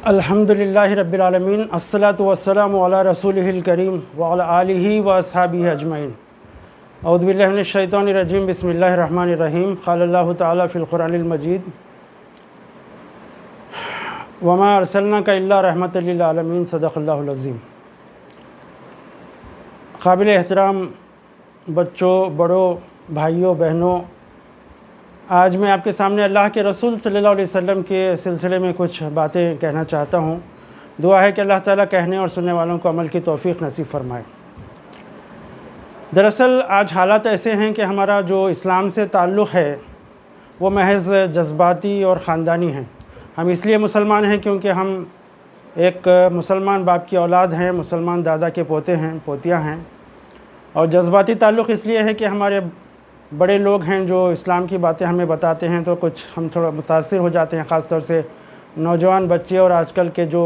अल्हम्दुलिल्लाहि रब्बिल आलमीन अस्सलातु वस्सलामु अला रसूलिहिल करीम व अला आलिहि व अस्हाबिहि अजमईन। औज़ु बिल्लाहि मिनश शैतानिर रजीम बिस्मिल्लाहिर रहमानिर रहीम। क़ालल्लाहु तआला फ़िल क़ुरआनिल मजीद वमा अरसलनाका इल्ला रहमतल लिल आलमीन। सदक़ल्लाहुल अज़ीम। काबिल एहतराम बच्चों, बड़ों, भाइयों, बहनों, आज मैं आपके सामने अल्लाह के रसूल सल्लल्लाहु अलैहि वसल्लम के सिलसिले में कुछ बातें कहना चाहता हूँ। दुआ है कि अल्लाह ताला कहने और सुनने वालों को अमल की तौफ़ीक़ नसीब फ़रमाए। दरअसल आज हालात ऐसे हैं कि हमारा जो इस्लाम से ताल्लुक़ है वो महज़ जज्बाती और ख़ानदानी है। हम इसलिए मुसलमान हैं क्योंकि हम एक मुसलमान बाप की औलाद हैं, मुसलमान दादा के पोते हैं, पोतियाँ हैं। और जज्बाती ताल्लुक़ इसलिए है कि हमारे बड़े लोग हैं जो इस्लाम की बातें हमें बताते हैं तो कुछ हम थोड़ा मुतासिर हो जाते हैं, ख़ास तौर से नौजवान बच्चे और आजकल के जो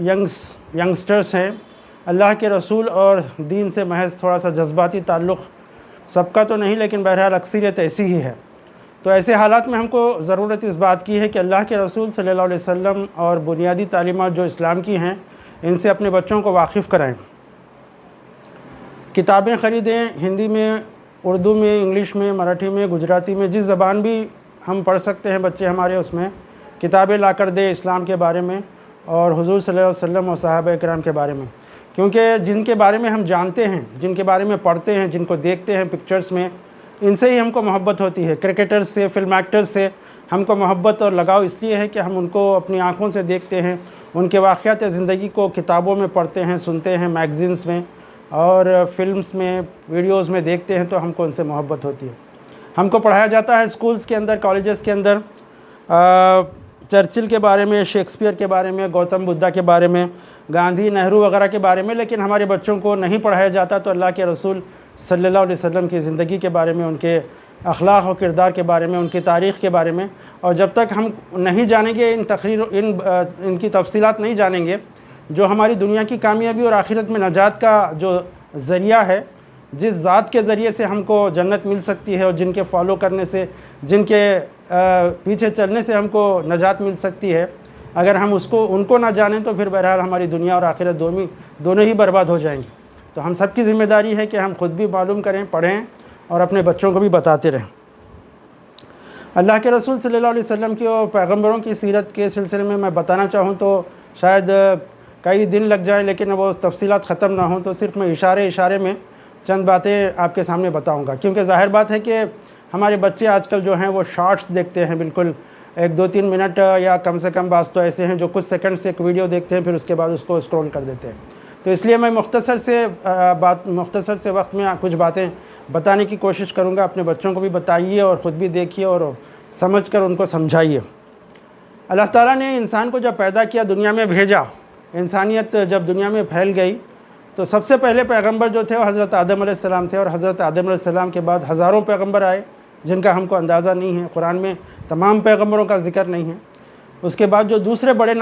यंगस्टर्स हैं। अल्लाह के रसूल और दीन से महज़ थोड़ा सा जज्बाती ताल्लुक़, सबका तो नहीं लेकिन बहरहाल अक्सरियत ऐसी ही है। तो ऐसे हालात में हमको ज़रूरत इस बात की है कि अल्लाह के रसूल सल्लल्लाहु अलैहि वसल्लम और बुनियादी तालीमात जो इस्लाम की हैं इनसे अपने बच्चों को वाकिफ़ कराएँ। किताबें ख़रीदें, हिंदी में, उर्दू में, इंग्लिश में, मराठी में, गुजराती में, जिस ज़बान भी हम पढ़ सकते हैं बच्चे हमारे, उसमें किताबें ला कर दें इस्लाम के बारे में और हुज़ूर सल्लल्लाहु अलैहि वसल्लम और सहाबा किराम के बारे में। क्योंकि जिनके बारे में हम जानते हैं, जिनके बारे में पढ़ते हैं, जिनको देखते हैं पिक्चर्स में, इनसे ही हमको मोहब्बत होती है। क्रिकेटर्स से, फिल्म एक्टर्स से हमको मोहब्बत और लगाव इसलिए है कि हम उनको अपनी आँखों से देखते हैं, उनके वाक़यात ज़िंदगी को किताबों में पढ़ते हैं, सुनते हैं, मैगज़ीन्स में और फिल्म्स में, वीडियोज़ में देखते हैं, तो हमको उनसे मोहब्बत होती है। हमको पढ़ाया जाता है स्कूल्स के अंदर, कॉलेजेस के अंदर चर्चिल के बारे में, शेक्सपियर के बारे में, गौतम बुद्धा के बारे में, गांधी, नेहरू वगैरह के बारे में, लेकिन हमारे बच्चों को नहीं पढ़ाया जाता तो अल्लाह के रसूल सल्लल्लाहु अलैहि वसल्लम की ज़िंदगी के बारे में, उनके अखलाक और किरदार के बारे में, उनकी तारीख़ के बारे में। और जब तक हम नहीं जानेंगे इनकी तफसीलात नहीं जानेंगे, जो हमारी दुनिया की कामयाबी और आखिरत में नजात का जो ज़रिया है, जिस ज़ात के ज़रिए से हमको जन्नत मिल सकती है और जिनके फॉलो करने से, जिनके पीछे चलने से हमको नजात मिल सकती है, अगर हम उनको ना जानें तो फिर बहरहाल हमारी दुनिया और आखिरत दोनों ही बर्बाद हो जाएंगी। तो हम सब की ज़िम्मेदारी है कि हम ख़ुद भी मालूम करें, पढ़ें और अपने बच्चों को भी बताते रहें। अल्लाह के रसूल सल्लल्लाहु अलैहि वसल्लम की और पैगम्बरों की सीरत के सिलसिले में मैं बताना चाहूँ तो शायद कई दिन लग जाएं, लेकिन वो तफसीलात ख़त्म ना हों, तो सिर्फ मैं इशारे में चंद बातें आपके सामने बताऊंगा। क्योंकि ज़ाहिर बात है कि हमारे बच्चे आजकल जो हैं वो शॉर्ट्स देखते हैं, बिल्कुल 1-2-3 मिनट या कम से कम बात तो ऐसे हैं जो कुछ सेकंड से एक वीडियो देखते हैं, फिर उसके बाद उसको स्क्रॉल कर देते हैं। तो इसलिए मैं मुख्तसर से वक्त में कुछ बातें बताने की कोशिश करूँगा। अपने बच्चों को भी बताइए और ख़ुद भी देखिए और समझ कर उनको समझाइए। अल्लाह ताला ने इंसान को जब पैदा किया, दुनिया में भेजा, इंसानियत जब दुनिया में फैल गई, तो सबसे पहले पैगंबर जो थे वो हज़रत आदम अलैहिस्सलाम थे। और हज़रत आदम अलैहिस्सलाम के बाद हज़ारों पैगंबर आए जिनका हमको अंदाज़ा नहीं है, कुरान में तमाम पैगंबरों का ज़िक्र नहीं है। उसके बाद जो दूसरे बड़े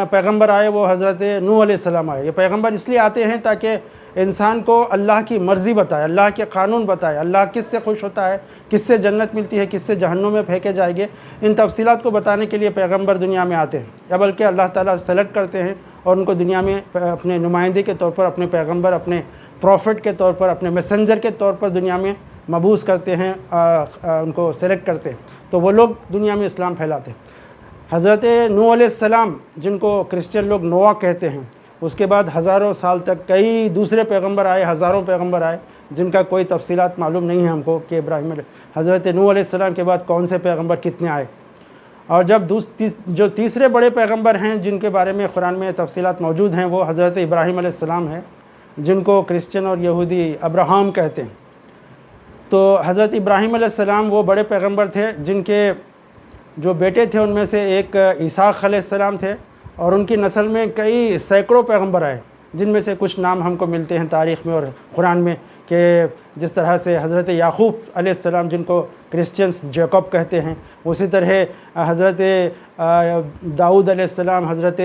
पैगंबर आए वो हज़रत नूह अलैहिस्सलाम आए। ये पैगंबर इसलिए आते हैं ताकि इंसान को अल्लाह की मर्ज़ी बताए, अल्लाह के क़ानून बताए, अल्लाह किससे खुश होता है, किससे जन्नत मिलती है, किससे जहन्नुम में फेंके जाएंगे, इन तफसीलात को बताने के लिए पैगंबर दुनिया में आते हैं। या बल्कि अल्लाह ताला सेलेक्ट करते हैं और उनको दुनिया में अपने नुमाइंदे के तौर पर, अपने पैगंबर, अपने प्रॉफिट के तौर पर, अपने मैसेंजर के तौर पर दुनिया में मबूस करते हैं, उनको सेलेक्ट करते हैं, तो वो लोग दुनिया में इस्लाम फैलाते हैं। हज़रत नूह अलैहिस्सलाम, जिनको क्रिश्चियन लोग नोआ कहते हैं, उसके बाद हज़ारों साल तक कई दूसरे पैगंबर आए, हज़ारों पैगंबर आए, जिनका कोई तफसीलात मालूम नहीं है हमको कि हज़रत नूह अलैहिस्सलाम के बाद कौन से पैगंबर कितने आए। और जब जो तीसरे बड़े पैगंबर हैं जिनके बारे में कुरान में तफसीलात मौजूद हैं, वो हज़रत इब्राहीम अलैहिस्सलाम है, जिनको क्रिश्चियन और यहूदी अब्राहम कहते हैं। तो हज़रत इब्राहीम अलैहिस्सलाम वो बड़े पैगंबर थे जिनके जो बेटे थे उनमें से एक इसहाक़ अलैहिस्सलाम थे, और उनकी नस्ल में कई सैकड़ों पैगंबर आए, जिनमें से कुछ नाम हमको मिलते हैं तारीख़ में और कुरान में, कि जिस तरह से हज़रत याक़ूब अलैहिस्सलाम, जिनको क्रिश्चियंस जैकब कहते हैं, उसी तरह हज़रत दाऊद अलैहिस्सलाम, हज़रत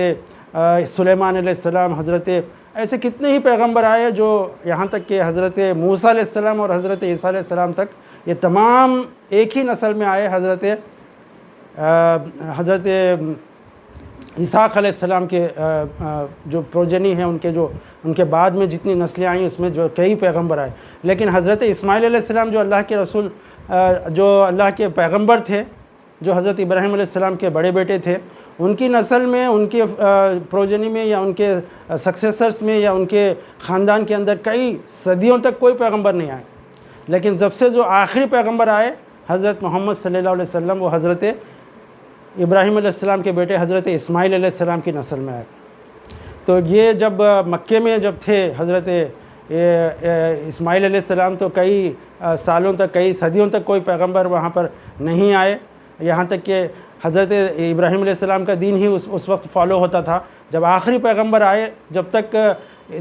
सुलेमान अलैहिस्सलाम, हज़रत ऐसे कितने ही पैगंबर आए, जो यहाँ तक कि हज़रत मूसा अलैहिस्सलाम और हज़रत ईसा अलैहिस्सलाम तक, ये तमाम एक ही नस्ल में आए। हज़रत اسحاق علیہ السلام کے جو پروجنی ہیں ان کے بعد میں جتنی نسلیں آئیں اس میں جو کئی پیغمبر آئے، لیکن حضرت اسماعیل علیہ السلام جو اللہ کے رسول جو اللہ کے پیغمبر تھے، جو حضرت ابراہیم علیہ السلام کے بڑے بیٹے تھے، ان کی نسل میں، ان کے پروجنی میں یا ان کے سکسیسرز میں یا ان کے خاندان کے اندر کئی صدیوں تک کوئی پیغمبر نہیں آئے، لیکن جب سے جو آخری پیغمبر آئے حضرت محمد صلی اللہ علیہ وسلم، وہ حضرت ابراہیم علیہ السلام کے بیٹے حضرت اسماعیل علیہ السلام کی نسل میں آئے۔ تو یہ جب مکے میں جب تھے حضرت اسماعیل علیہ السلام، تو کئی سالوں تک، کئی صدیوں تک کوئی پیغمبر وہاں پر نہیں آئے، یہاں تک کہ حضرت ابراہیم علیہ السلام کا دین ہی اس وقت فالو ہوتا تھا۔ جب آخری پیغمبر آئے، جب تک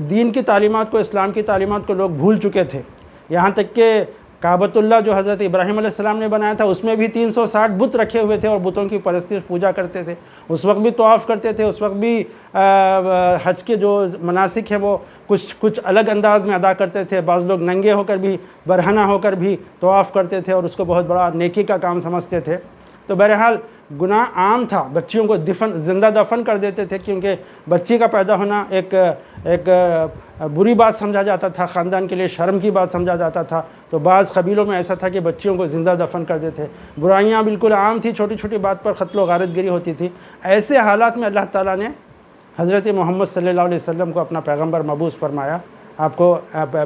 دین کی تعلیمات کو، اسلام کی تعلیمات کو لوگ بھول چکے تھے، یہاں تک کہ کعبۃ اللہ جو حضرت ابراہیم علیہ السلام نے بنایا تھا، اس میں بھی 360 بت رکھے ہوئے تھے اور بتوں کی پرستش پوجا کرتے تھے، اس وقت بھی طواف کرتے تھے، اس وقت بھی حج کے جو مناسک ہیں وہ کچھ الگ انداز میں ادا کرتے تھے، بعض لوگ ننگے ہو کر بھی، برہنہ ہو کر بھی طواف کرتے تھے اور اس کو بہت بڑا نیکی کا کام سمجھتے تھے۔ تو بہرحال گناہ عام تھا، بچیوں کو زندہ دفن کر دیتے تھے، کیونکہ بچی کا پیدا ہونا ایک بری بات سمجھا جاتا تھا، خاندان کے لیے شرم کی بات سمجھا جاتا تھا۔ تو بعض قبیلوں میں ایسا تھا کہ بچیوں کو زندہ دفن کر دیتے تھے، برائیاں بالکل عام تھی، چھوٹی چھوٹی بات پر قتل و غارت گری ہوتی تھی۔ ایسے حالات میں اللہ تعالیٰ نے حضرت محمد صلی اللہ علیہ وسلم کو اپنا پیغمبر مبعوث فرمایا، آپ کو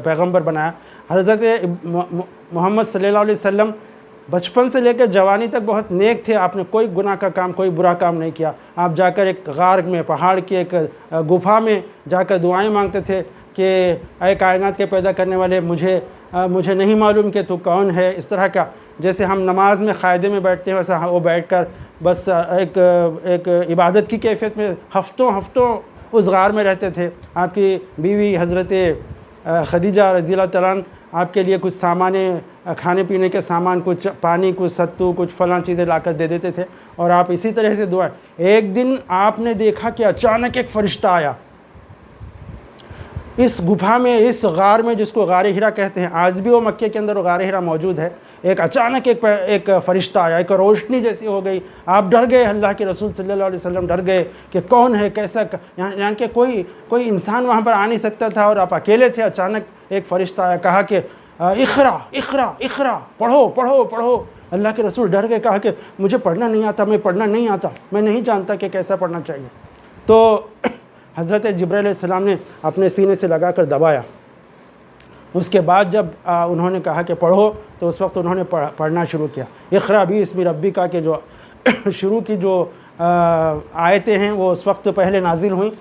پیغمبر بنایا۔ حضرت محمد صلی اللہ علیہ وسلم بچپن سے لے کے جوانی تک بہت نیک تھے، آپ نے کوئی گناہ کا کام، کوئی برا کام نہیں کیا۔ آپ جا کر ایک غار میں، پہاڑ کی ایک گپھا میں جا کر دعائیں مانگتے تھے کہ اے کائنات کے پیدا کرنے والے، مجھے نہیں معلوم کہ تو کون ہے، اس طرح کا۔ جیسے ہم نماز میں قاعدے میں بیٹھتے ہیں، ویسا وہ بیٹھ کر بس ایک عبادت کی کیفیت میں ہفتوں اس غار میں رہتے تھے۔ آپ کی بیوی حضرت خدیجہ رضی اللہ تعالیٰ عنہ آپ کے لیے کچھ سامان، کھانے پینے کے سامان، کچھ پانی، کچھ ستو، کچھ فلاں چیزیں لا کر دے دیتے تھے، اور آپ اسی طرح سے دعائیں۔ ایک دن آپ نے دیکھا کہ اچانک ایک فرشتہ آیا اس گپھا میں، اس غار میں، جس کو غار ہرا کہتے ہیں، آج بھی وہ مکے کے اندر وہ غار ہرا موجود ہے۔ اچانک ایک فرشتہ آیا، ایک روشنی جیسی ہو گئی، آپ ڈر گئے، اللہ کے رسول صلی اللہ علیہ وسلم ڈر گئے کہ کون ہے، کیسا، یعنی کہ کوئی انسان وہاں پر آ نہیں سکتا تھا، اور آپ اکیلے تھے۔ اچانک ایک فرشتہ آیا، کہا کہ اقرا اقرا اقرا، پڑھو پڑھو پڑھو۔ اللہ کے رسول ڈر گئے، کہا کہ مجھے پڑھنا نہیں آتا، میں پڑھنا نہیں آتا، میں نہیں جانتا کہ کیسا پڑھنا چاہیے۔ تو حضرت جبرائیل علیہ السلام نے اپنے سینے سے لگا کر دبایا۔ اس کے بعد جب انہوں نے کہا کہ پڑھو، تو اس وقت انہوں نے پڑھنا شروع کیا۔ اقرا باسم ربک کے جو شروع کی جو آیتیں ہیں وہ اس وقت پہلے نازل ہوئیں،